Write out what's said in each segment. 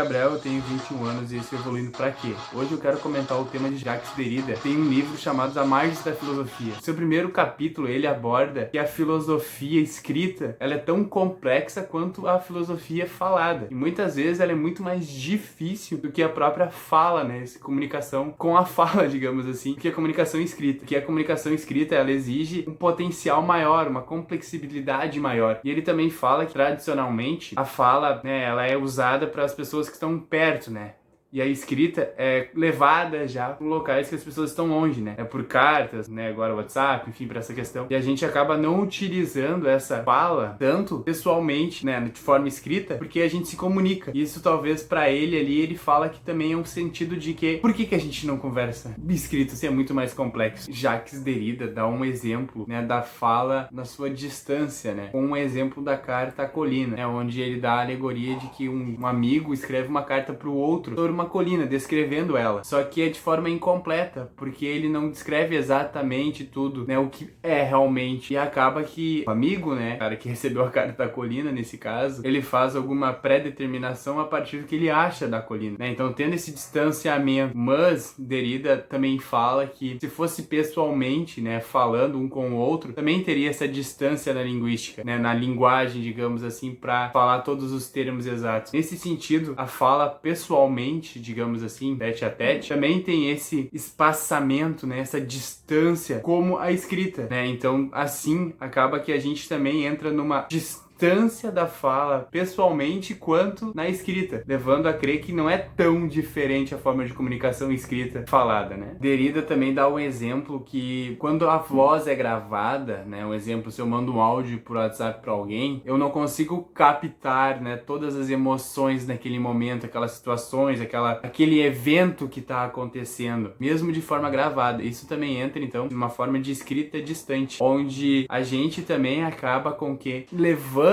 Gabriel, eu tenho 21 anos e esse é Evoluindo Pra Quê? Hoje eu quero comentar o tema de Jacques Derrida. Tem um livro chamado A Margens da Filosofia. Seu primeiro capítulo, ele aborda que a filosofia escrita, ela é tão complexa quanto a filosofia falada. E muitas vezes ela é muito mais difícil do que a própria fala, né? Essa comunicação com a fala, digamos assim, do que a comunicação escrita. Porque a comunicação escrita, ela exige um potencial maior, uma complexibilidade maior. E ele também fala que, tradicionalmente, a fala, né, ela é usada para as pessoas que estão perto, né? E a escrita é levada já para locais que as pessoas estão longe, né? É por cartas, né? Agora o WhatsApp, enfim, para essa questão. E a gente acaba não utilizando essa fala tanto pessoalmente, né? De forma escrita, porque a gente se comunica. E isso talvez para ele ali, ele fala que também é um sentido de que por que a gente não conversa escrito se é muito mais complexo? Jacques Derrida dá um exemplo, né? Da fala na sua distância, né? Com um exemplo da carta à colina, né? Onde ele dá a alegoria de que um amigo escreve uma carta para o outro sobre uma colina, descrevendo ela. Só que é de forma incompleta, porque ele não descreve exatamente tudo, né, o que é realmente. E acaba que o amigo, né, o cara que recebeu a carta da colina, nesse caso, ele faz alguma pré-determinação a partir do que ele acha da colina, né? Então, tendo esse distanciamento. Mas Derrida também fala que se fosse pessoalmente, né, falando um com o outro, também teria essa distância na linguística, né, na linguagem, digamos assim, para falar todos os termos exatos. Nesse sentido, a fala pessoalmente, digamos assim, tete a tete, também tem esse espaçamento, né, essa distância como a escrita, né? Então, assim, acaba que a gente também entra numa distância da fala pessoalmente quanto na escrita, levando a crer que não é tão diferente a forma de comunicação escrita falada, né? Derrida também dá um exemplo que quando a voz é gravada, né, um exemplo, se eu mando um áudio por WhatsApp para alguém, eu não consigo captar, né, todas as emoções naquele momento, aquelas situações, aquele evento que está acontecendo, mesmo de forma gravada. Isso também entra então numa forma de escrita distante, onde a gente também acaba com que levando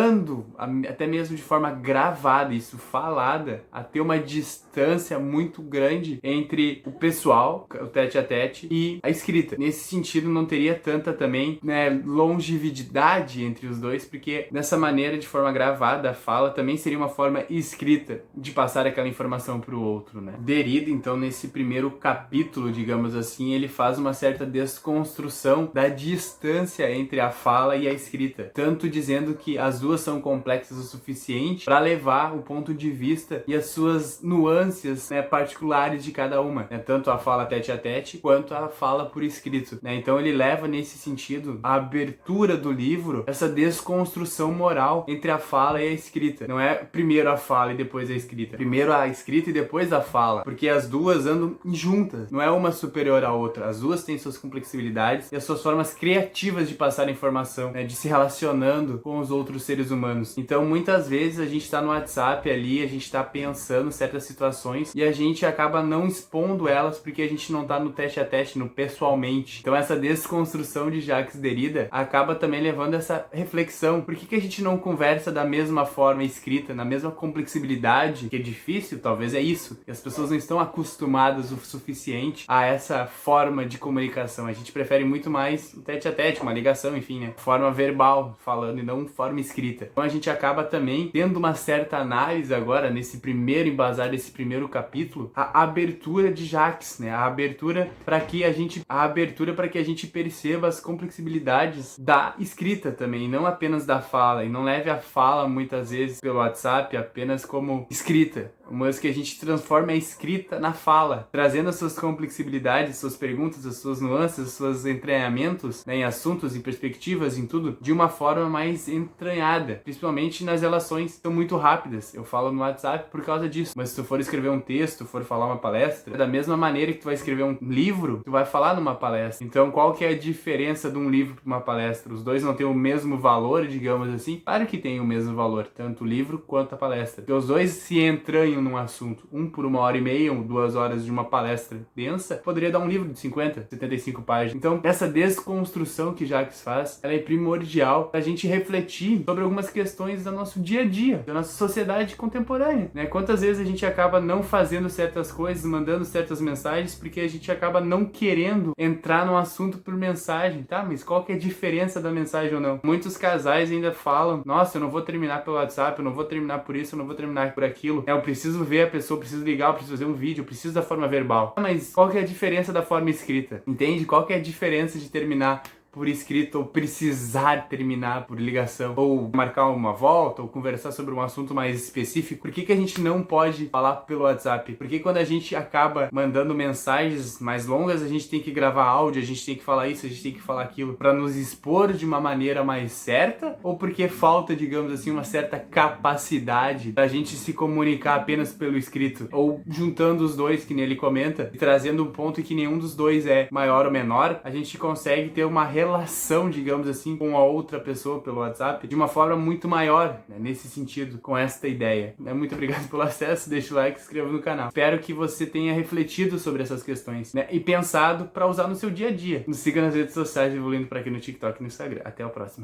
até mesmo de forma gravada, isso falada, a ter uma distância muito grande entre o pessoal, o tete a tete, e a escrita. Nesse sentido, não teria tanta também, né, longevidade entre os dois, porque dessa maneira, de forma gravada, a fala também seria uma forma escrita de passar aquela informação para o outro, né? Derrida, então, nesse primeiro capítulo, digamos assim, ele faz uma certa desconstrução da distância entre a fala e a escrita, tanto dizendo que as duas são complexas o suficiente para levar o ponto de vista e as suas nuances, né, particulares de cada uma, né? Tanto a fala tete a tete quanto a fala por escrito, né? Então ele leva nesse sentido a abertura do livro, essa desconstrução moral entre a fala e a escrita. Não é primeiro a fala e depois a escrita, primeiro a escrita e depois a fala, porque as duas andam juntas, não é uma superior à outra, as duas têm suas complexibilidades e as suas formas criativas de passar informação, né, de se relacionando com os outros seres humanos. Então, muitas vezes a gente está no WhatsApp ali, a gente está pensando certas situações e a gente acaba não expondo elas porque a gente não está no tete a tete, no pessoalmente. Então, essa desconstrução de Jacques Derrida acaba também levando essa reflexão. Por que a gente não conversa da mesma forma escrita, na mesma complexibilidade, que é difícil? Talvez é isso. E as pessoas não estão acostumadas o suficiente a essa forma de comunicação. A gente prefere muito mais o tete a tete, uma ligação, enfim, né? Forma verbal, falando, e não forma escrita. Então a gente acaba também tendo uma certa análise agora, nesse primeiro embasar desse primeiro capítulo, a abertura de Jacques, né? A abertura para que a gente perceba as complexibilidades da escrita também, não apenas da fala, e não leve a fala muitas vezes pelo WhatsApp apenas como escrita, mas que a gente transforme a escrita na fala, trazendo as suas complexibilidades, suas perguntas, as suas nuances, os seus entranhamentos, né, em assuntos, em perspectivas, em tudo, de uma forma mais entranhada, principalmente nas relações que são muito rápidas. Eu falo no WhatsApp por causa disso, mas se tu for escrever um texto, for falar uma palestra, da mesma maneira que tu vai escrever um livro, tu vai falar numa palestra. Então, qual que é a diferença de um livro para uma palestra? Os dois não têm o mesmo valor, digamos assim? Claro que tem o mesmo valor, tanto o livro quanto a palestra. Porque os dois se entranham num assunto. Um por 1h30 ou 2 horas de uma palestra densa, poderia dar um livro de 50, 75 páginas. Então, essa desconstrução que Jacques faz, ela é primordial para a gente refletir sobre algumas questões do nosso dia a dia, da nossa sociedade contemporânea, né? Quantas vezes a gente acaba não fazendo certas coisas, mandando certas mensagens, porque a gente acaba não querendo entrar num assunto por mensagem, tá? Mas qual que é a diferença da mensagem ou não? Muitos casais ainda falam, nossa, eu não vou terminar pelo WhatsApp, eu não vou terminar por isso, eu não vou terminar por aquilo, eu preciso preciso ver a pessoa, eu preciso ligar, eu preciso fazer um vídeo, eu preciso da forma verbal. Mas qual que é a diferença da forma escrita? Entende? Qual que é a diferença de terminar por escrito ou precisar terminar por ligação, ou marcar uma volta, ou conversar sobre um assunto mais específico? Por que que a gente não pode falar pelo WhatsApp? Porque quando a gente acaba mandando mensagens mais longas, a gente tem que gravar áudio, a gente tem que falar isso, a gente tem que falar aquilo para nos expor de uma maneira mais certa? Ou porque falta, digamos assim, uma certa capacidade da gente se comunicar apenas pelo escrito? Ou juntando os dois, que nem ele comenta, e trazendo um ponto em que nenhum dos dois é maior ou menor, a gente consegue ter uma relação, digamos assim, com a outra pessoa pelo WhatsApp de uma forma muito maior, né, nesse sentido, com esta ideia. Muito obrigado pelo acesso, deixa o like, se inscreva no canal. Espero que você tenha refletido sobre essas questões, né, e pensado para usar no seu dia a dia. Nos siga nas redes sociais, evoluindo por aqui no TikTok e no Instagram. Até a próxima.